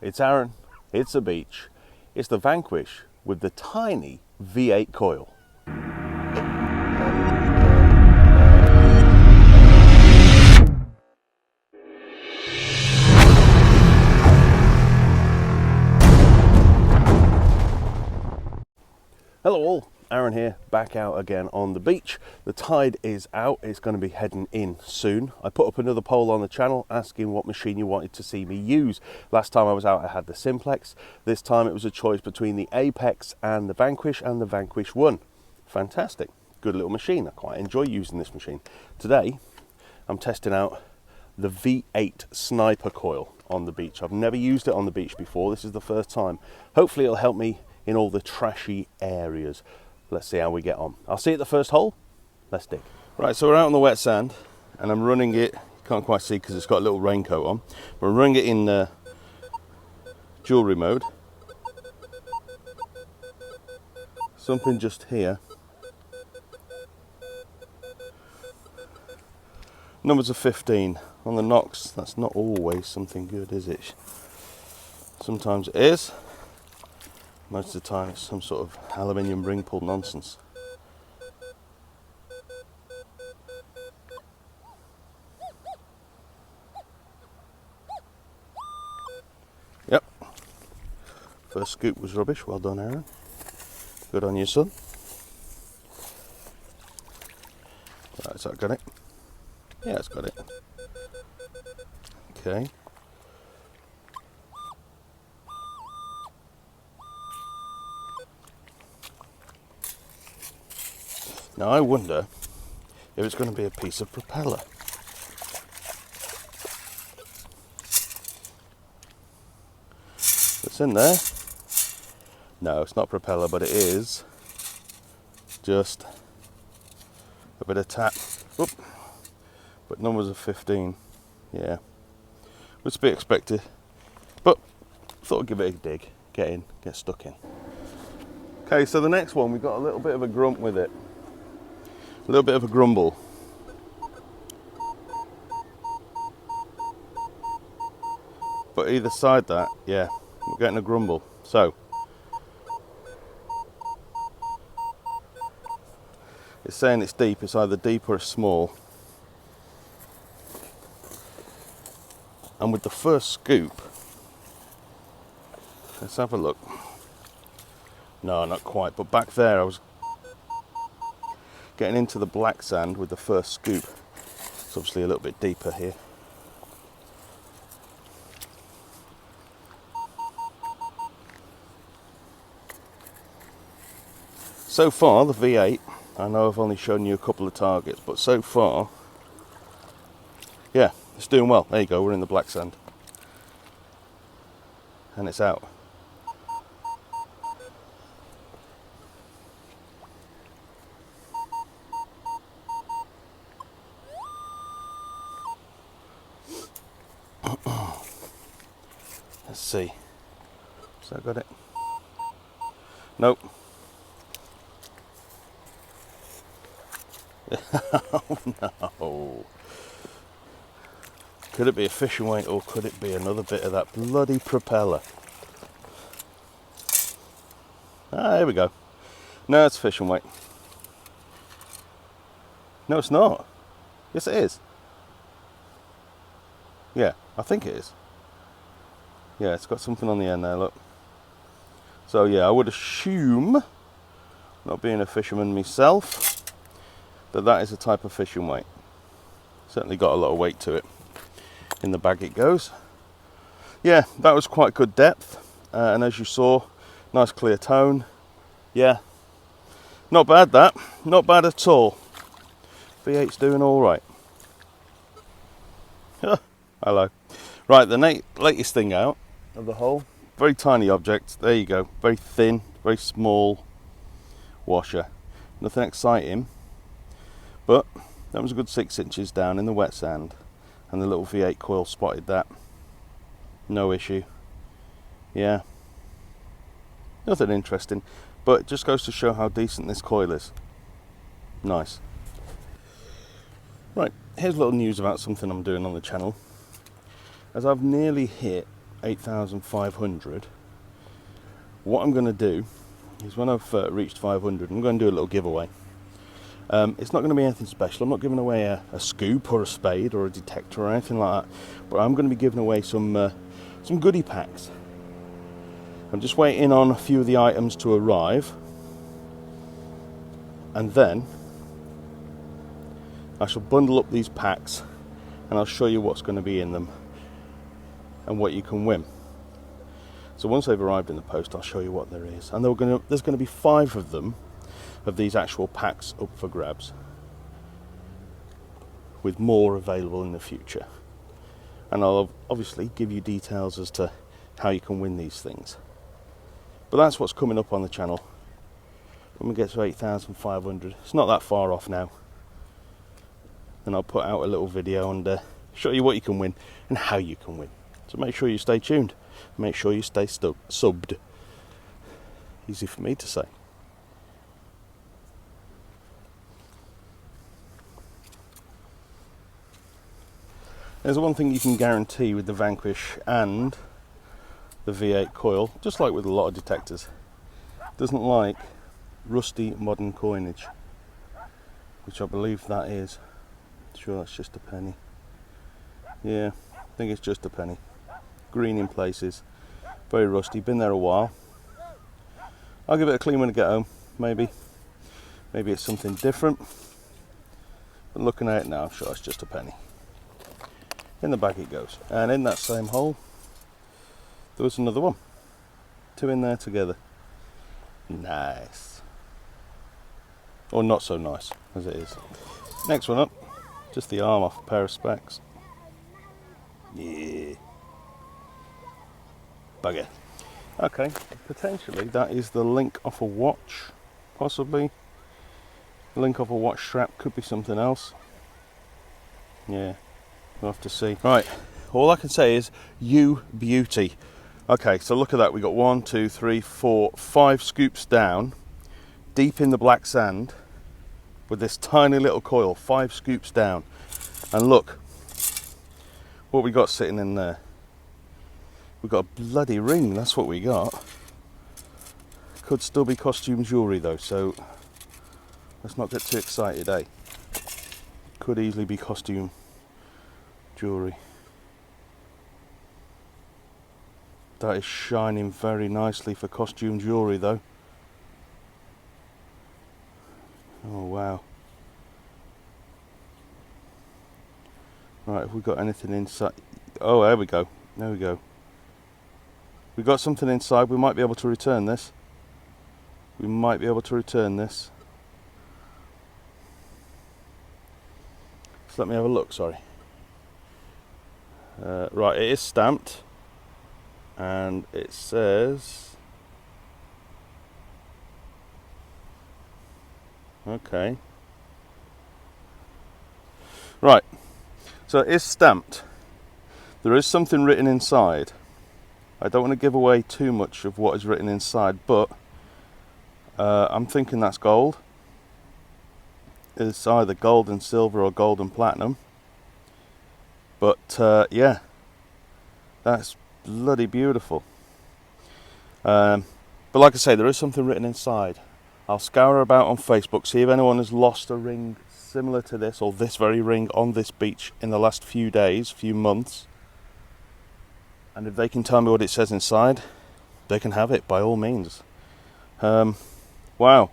It's Aaron, it's a beach, it's the Vanquish with the tiny V8 coil. Hello all, Aaron here, back out again on the beach. The tide is out, it's going to be heading in soon. I put up another poll on the channel asking what machine you wanted to see me use. Last time I was out I had the Simplex. This time it was a choice between the Apex and the Vanquish 1. Fantastic, good little machine, I quite enjoy using this machine. Today I'm testing out the V8 sniper coil on the beach. I've never used it on the beach before, this is the first time. Hopefully it'll help me in all the trashy areas. Let's see how we get on. I'll see you at the first hole. Let's dig. Right, so we're out on the wet sand and I'm running it, you can't quite see because it's got a little raincoat on. We're running it in jewelry mode. Something just here. Numbers of 15. On the Nokta, that's not always something good, is it? Sometimes it is. Most of the time it's some sort of aluminium ring pull nonsense. Yep. First scoop was rubbish. Well done, Aaron. Good on you, son. Right, has that got it? Yeah, it's got it. Okay. Now I wonder if it's going to be a piece of propeller. It's in there. No, it's not propeller, but it is just a bit of tap. Oop. But numbers of 15. Yeah, was to be expected. But thought I'd give it a dig. Get in, get stuck in. Okay, so the next one, we've got a little bit of a grunt with it. A little bit of a grumble. But either side that, yeah, we're getting a grumble. So, it's saying it's deep, it's either deep or it's small. And with the first scoop, let's have a look. No, not quite, but back there I was getting into the black sand with the first scoop. It's obviously a little bit deeper here. So far, the V8, I know I've only shown you a couple of targets, but so far, yeah, it's doing well. There you go, we're in the black sand. And it's out. Let's see. Has that got it? Nope. Oh no. Could it be a fishing weight or could it be another bit of that bloody propeller? Ah, here we go. No, it's fishing weight. No, it's not. Yes, it is. Yeah, I think it is. Yeah, it's got something on the end there, look. So yeah, I would assume, not being a fisherman myself, that that is a type of fishing weight. Certainly got a lot of weight to it. In the bag it goes. Yeah, that was quite good depth. And as you saw, nice clear tone. Yeah, not bad that. Not bad at all. V8's doing all right. Hello. Right, the latest thing out of the hole. Very tiny object. There you go. Very thin, very small washer. Nothing exciting. But that was a good 6 inches down in the wet sand. And the little V8 coil spotted that. No issue. Yeah. Nothing interesting. But it just goes to show how decent this coil is. Nice. Right, here's a little news about something I'm doing on the channel. As I've nearly hit 8,500, what I'm going to do is when I've reached 500, I'm going to do a little giveaway. It's not going to be anything special. I'm not giving away a scoop or a spade or a detector or anything like that, but I'm going to be giving away some goodie packs. I'm just waiting on a few of the items to arrive, and then I shall bundle up these packs and I'll show you what's going to be in them and what you can win. So once they've arrived in the post, I'll show you what there is. And there's going to be 5 of them, of these actual packs, up for grabs, with more available in the future. And I'll obviously give you details as to how you can win these things. But that's what's coming up on the channel when we get to 8,500. It's not that far off now. And I'll put out a little video and show you what you can win and how you can win. So make sure you stay tuned. Make sure you stay subbed. Easy for me to say. There's one thing you can guarantee with the Vanquish and the V8 coil, just like with a lot of detectors, it doesn't like rusty modern coinage, which I believe that is. Sure, that's just a penny. Yeah, I think it's just a penny. Green in places, very rusty, been there a while. I'll give it a clean when I get home, maybe it's something different, but looking at it now, I'm sure it's just a penny. In the bag it goes, and in that same hole there was another one. 2 in there together. Nice, or not so nice as it is. Next one up, just the arm off a pair of specs. Yeah, bugger. Okay, potentially that is the link off a watch, possibly. The link off a watch strap, could be something else. Yeah, we'll have to see. Right, all I can say is, you beauty. Okay, so look at that, we got 1, 2, 3, 4, 5 scoops down, deep in the black sand, with this tiny little coil, 5 scoops down. And look what we got sitting in there. We got a bloody ring, that's what we got. Could still be costume jewellery though, so let's not get too excited, eh? Could easily be costume jewellery. That is shining very nicely for costume jewellery though. Oh wow. Right, have we got anything inside? Oh, there we go. There we go. We got something inside. We might be able to return this. We might be able to return this. So let me have a look, sorry. Right, it is stamped. And it says... Okay. Right. So it is stamped. There is something written inside. I don't want to give away too much of what is written inside, but I'm thinking that's gold. It's either gold and silver or gold and platinum. But yeah, that's bloody beautiful. But like I say, there is something written inside. I'll scour about on Facebook, see if anyone has lost a ring similar to this, or this very ring on this beach in the last few days, few months. And if they can tell me what it says inside, they can have it by all means. Wow,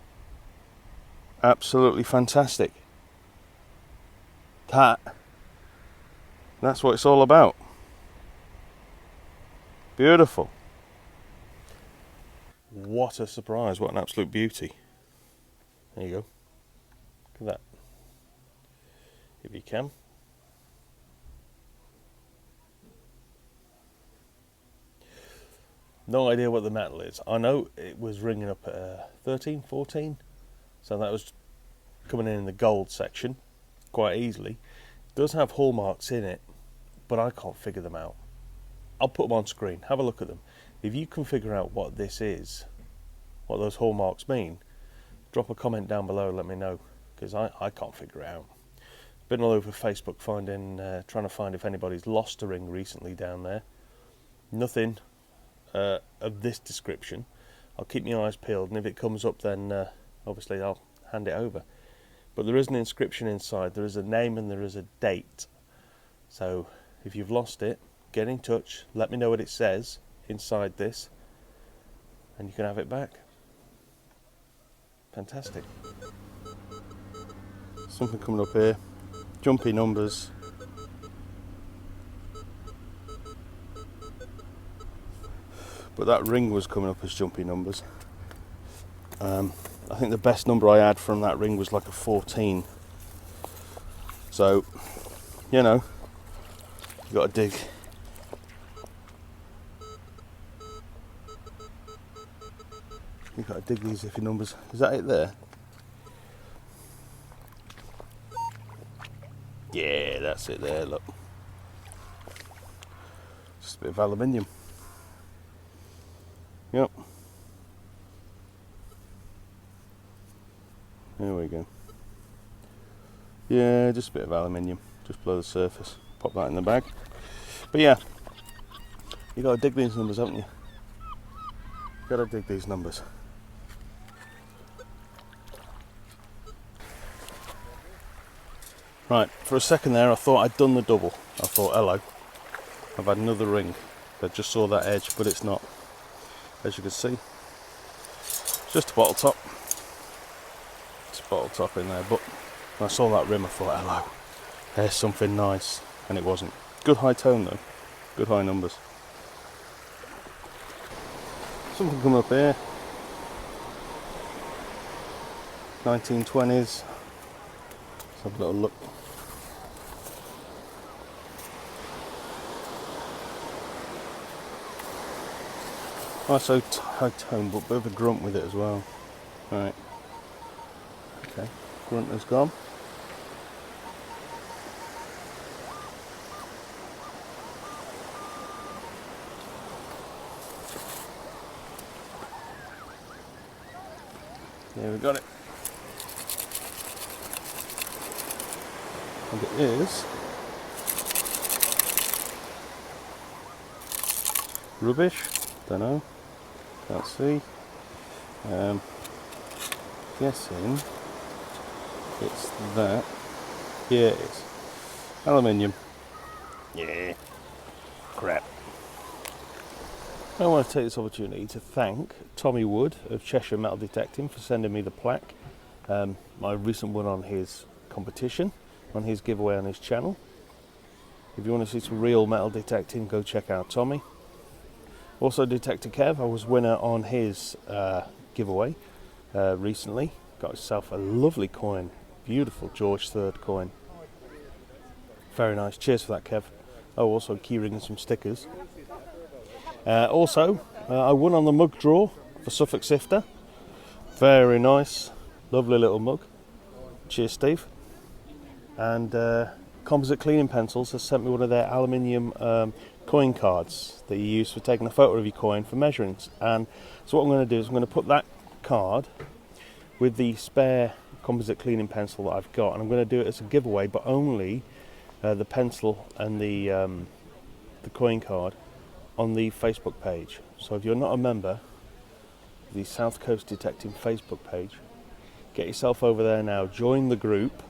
absolutely fantastic. That's what it's all about. Beautiful. What a surprise, what an absolute beauty. There you go. Look at that. If you can. No idea what the metal is. I know it was ringing up at 13, 14. So that was coming in the gold section quite easily. It does have hallmarks in it, but I can't figure them out. I'll put them on screen. Have a look at them. If you can figure out what this is, what those hallmarks mean, drop a comment down below and let me know, because I can't figure it out. Been all over Facebook trying to find if anybody's lost a ring recently down there. Nothing of this description. I'll keep my eyes peeled, and if it comes up, then obviously I'll hand it over. But there is an inscription inside. There is a name and there is a date. So if you've lost it, get in touch, let me know what it says inside this, and you can have it back. Fantastic. Something coming up here, jumpy numbers. But that ring was coming up as jumpy numbers. I think the best number I had from that ring was like a 14. So, you know, you got to dig. You got to dig these iffy numbers. Is that it there? Yeah, that's it there. Look, just a bit of aluminium. Yep. There we go. Yeah, just a bit of aluminium, just below the surface. Pop that in the bag. But yeah, you got to dig these numbers, haven't you? Got to dig these numbers. Right, for a second there I thought I'd done the double. I thought, hello, I've had another ring. I just saw that edge, but it's not. As you can see, it's just a bottle top. It's a bottle top in there, but when I saw that rim I thought, hello, there's something nice, and it wasn't. Good high tone though, good high numbers. Something coming up here, 1920s. Let's have a little look. Oh, so high tone, but a bit of a grunt with it as well. Right. Okay, grunt has gone. There we got it. And it is rubbish. Don't know. Can't see. Guessing it's that. Yeah, it is. Aluminium. Yeah. Crap. I want to take this opportunity to thank Tommy Wood of Cheshire Metal Detecting for sending me the plaque. My recent one on his competition, on his giveaway on his channel. If you want to see some real metal detecting, go check out Tommy. Also Detector Kev, I was winner on his giveaway recently. Got himself a lovely coin, beautiful George III coin. Very nice, cheers for that Kev. Oh, also keyring and some stickers. Also, I won on the mug draw for Suffolk Sifter. Very nice, lovely little mug. Cheers Steve. And Composite Cleaning Pencils has sent me one of their aluminium coin cards that you use for taking a photo of your coin for measurements. And so what I'm going to do is I'm going to put that card with the spare composite cleaning pencil that I've got, and I'm going to do it as a giveaway, but only the pencil and the coin card on the Facebook page. So if you're not a member of the South Coast Detecting Facebook page, get yourself over there now, join the group,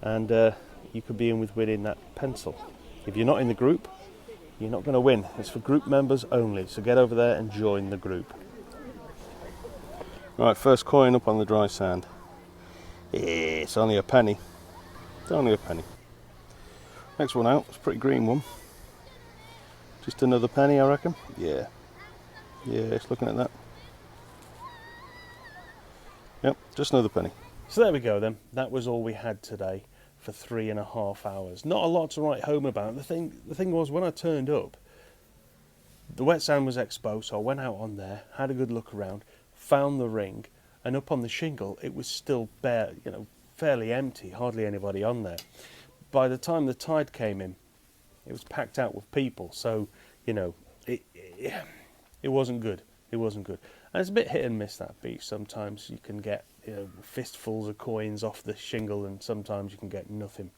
and you could be in with winning that pencil. If you're not in the group, you're not going to win. It's for group members only, so get over there and join the group. Right, first coin up on the dry sand. It's only a penny. It's only a penny. Next one out, it's a pretty green one. Just another penny, I reckon. Yeah. Yeah, it's looking at that. Yep, just another penny. So there we go then. That was all we had today for 3.5 hours. Not a lot to write home about. The thing was, when I turned up, the wet sand was exposed, so I went out on there, had a good look around, found the ring, and up on the shingle it was still bare, fairly empty, hardly anybody on there. By the time the tide came in, it was packed out with people, so it wasn't good. It wasn't good. And it's a bit hit and miss, that beach. Sometimes you can get fistfuls of coins off the shingle, and sometimes you can get nothing.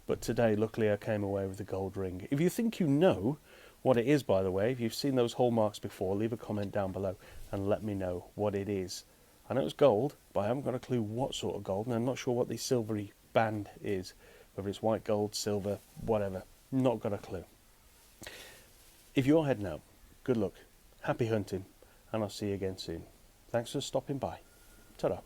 But today, luckily, I came away with a gold ring. If you think you know what it is, by the way. If you've seen those hallmarks before, leave a comment down below and let me know what it is. I know it's gold, but I haven't got a clue what sort of gold, and I'm not sure what the silvery band is, whether it's white gold, silver, whatever. Not got a clue. If you're heading out, good luck, happy hunting, and I'll see you again soon. Thanks for stopping by. Ta-da.